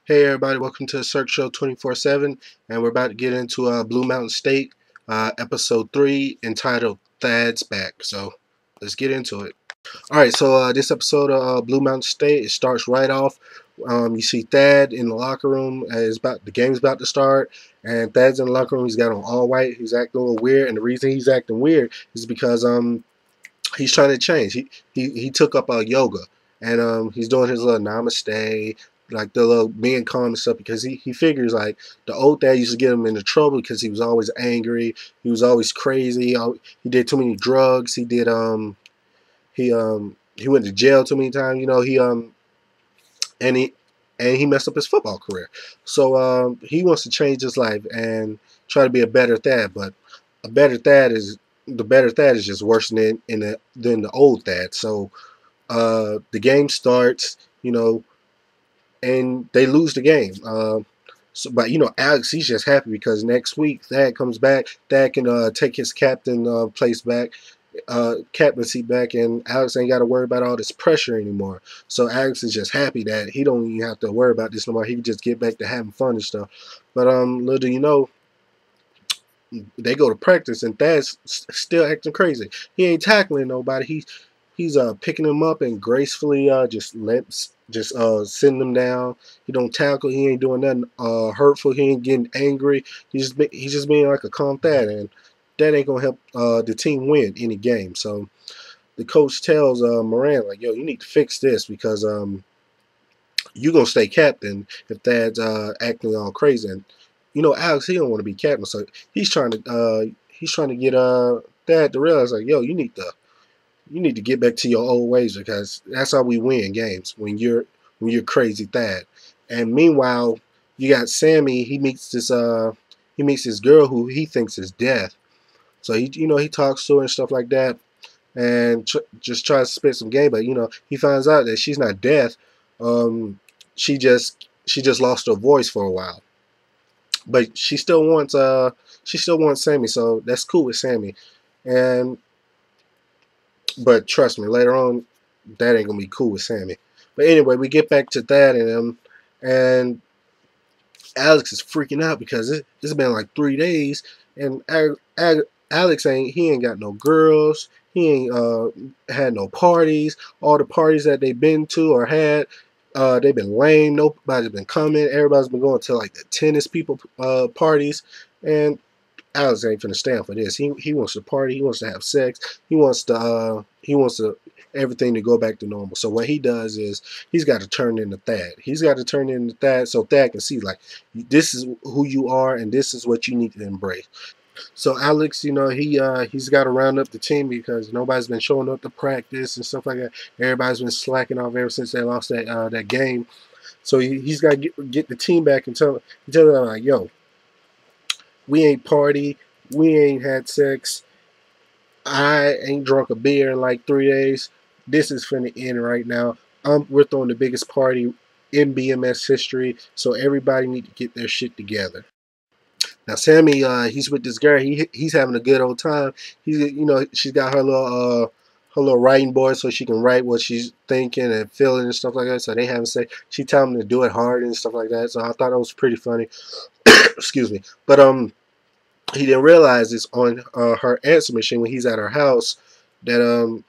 Hey everybody, welcome to the Cirque Show 24/7, and we're about to get into Blue Mountain State, episode 3, entitled Thad's Back. So let's get into it. All right, so this episode of Blue Mountain State, it starts right off. You see Thad in the locker room. The game's about to start, and Thad's in the locker room. He's got on all white. He's acting a little weird, and the reason he's acting weird is because he's trying to change. He took up yoga, and he's doing his little namaste, like the little being calm and stuff, because he figures like the old dad used to get him into trouble because he was always angry, he was always crazy, he did too many drugs, he went to jail too many times, and he messed up his football career. So he wants to change his life and try to be a better Thad, but a better Thad is the better Thad is just worse than the old Thad. So the game starts, and they lose the game. But Alex, he's just happy because next week Thad comes back. Thad can take his place back, captaincy back, and Alex ain't got to worry about all this pressure anymore. So Alex is just happy that he don't even have to worry about this no more. He can just get back to having fun and stuff. But little do you know, they go to practice and Thad's still acting crazy. He ain't tackling nobody. He's picking them up and gracefully just sitting them down. He don't tackle. He ain't doing nothing hurtful. He ain't getting angry. He's just being like a calm Thad, and that ain't gonna help the team win any game. So the coach tells Moran, like, yo, you need to fix this because you gonna stay captain if Thad's acting all crazy. And Alex, he don't want to be captain, so he's trying to get Thad to realize, like, yo, you need to get back to your old ways because that's how we win games when you're crazy Thad. And meanwhile, you got Sammy. He meets this girl who he thinks is death. So he talks to her and stuff like that, and just tries to spit some game. But he finds out that she's not death. She just lost her voice for a while, but she still wants Sammy. So that's cool with Sammy. And But trust me, later on, that ain't gonna be cool with Sammy. But anyway, we get back to that and and Alex is freaking out because it's been like 3 days, and Alex ain't got no girls. He ain't had no parties. All the parties that they've been to or had, they've been lame. Nobody's been coming. Everybody's been going to like the tennis people parties, and Alex ain't finna stand for this. He wants to party. He wants to have sex. He wants to everything to go back to normal. So what he does is he's got to turn into Thad. He's got to turn into Thad so Thad can see, like, this is who you are and this is what you need to embrace. So Alex, he's got to round up the team because nobody's been showing up to practice and stuff like that. Everybody's been slacking off ever since they lost that game. So he's got to get the team back and tell them, like, yo, we ain't party, we ain't had sex, I ain't drunk a beer in like 3 days. This is finna end right now. We're throwing the biggest party in BMS history, so everybody need to get their shit together. Now Sammy, he's with this girl. He's having a good old time. She's got her little writing board so she can write what she's thinking and feeling and stuff like that. So they having sex. She tell him to do it hard and stuff like that. So I thought that was pretty funny. Excuse me, but he didn't realize it's on her answer machine when he's at her house that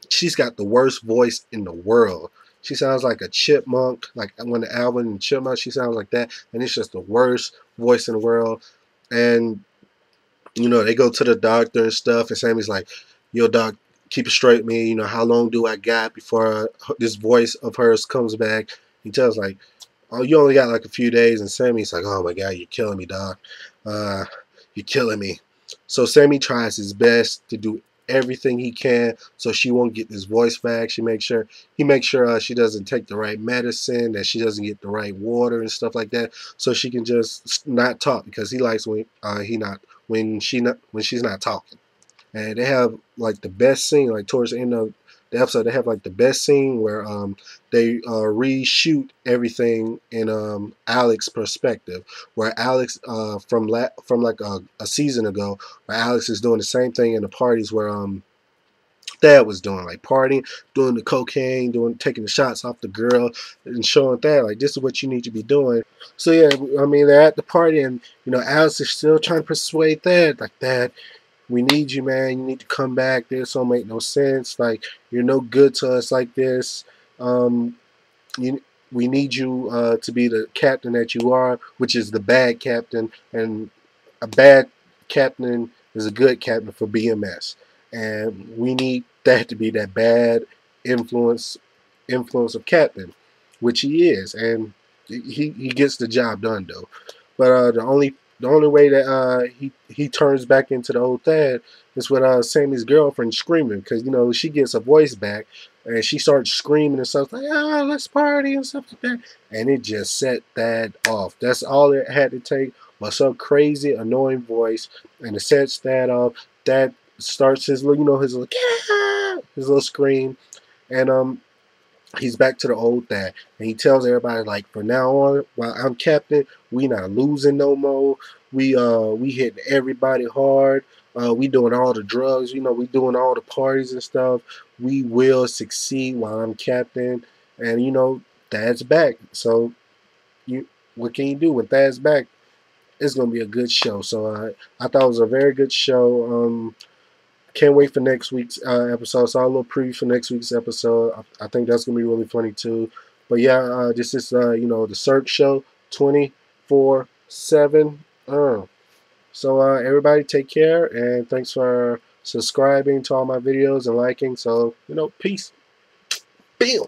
she's got the worst voice in the world. She sounds like a chipmunk, like when the album Chipmunk, she sounds like that, and it's just the worst voice in the world. And they go to the doctor and stuff, and Sammy's like, "Yo, doc, keep it straight with me. How long do I got before this voice of hers comes back?" He tells like, "Oh, you only got like a few days," and Sammy's like, "Oh my God, you're killing me, doc. Uh, you're killing me." So Sammy tries his best to do everything he can so she won't get this voice back. He makes sure she doesn't take the right medicine, that she doesn't get the right water and stuff like that, so she can just not talk because he likes when she's not talking. And they have like the best scene, like towards the end of the episode, they have like the best scene where they reshoot everything in Alex's perspective, where Alex from like a season ago, where Alex is doing the same thing in the parties where Thad was doing, like partying, doing the cocaine, taking the shots off the girl, and showing Thad like this is what you need to be doing. So yeah, I mean they're at the party, and Alice is still trying to persuade Thad, like Thad, we need you, man. You need to come back. This don't make no sense. Like you're no good to us like this. Um, you, we need you to be the captain that you are, which is the bad captain, and a bad captain is a good captain for BMS, and we need that to be that bad influence influence of captain, which he is, and he gets the job done though. But the only way that he turns back into the old Thad is with Sammy's girlfriend screaming, because she gets her voice back and she starts screaming and stuff like, let's party and stuff like that, and it just set Thad off. That's all it had to take, was some crazy annoying voice, and it sets Thad off. That starts his little his little scream, and he's back to the old Thad, and he tells everybody like, from now on, while I'm captain, we not losing no more. We hitting everybody hard. We doing all the drugs. We doing all the parties and stuff. We will succeed while I'm captain, and Thad's back. So you, what can you do when Thad's back? It's gonna be a good show. So I thought it was a very good show. Can't wait for next week's episode. So a little preview for next week's episode. I think that's gonna be really funny too. But yeah, this is the Search Show 24/7. So everybody take care, and thanks for subscribing to all my videos and liking. So peace. Bam.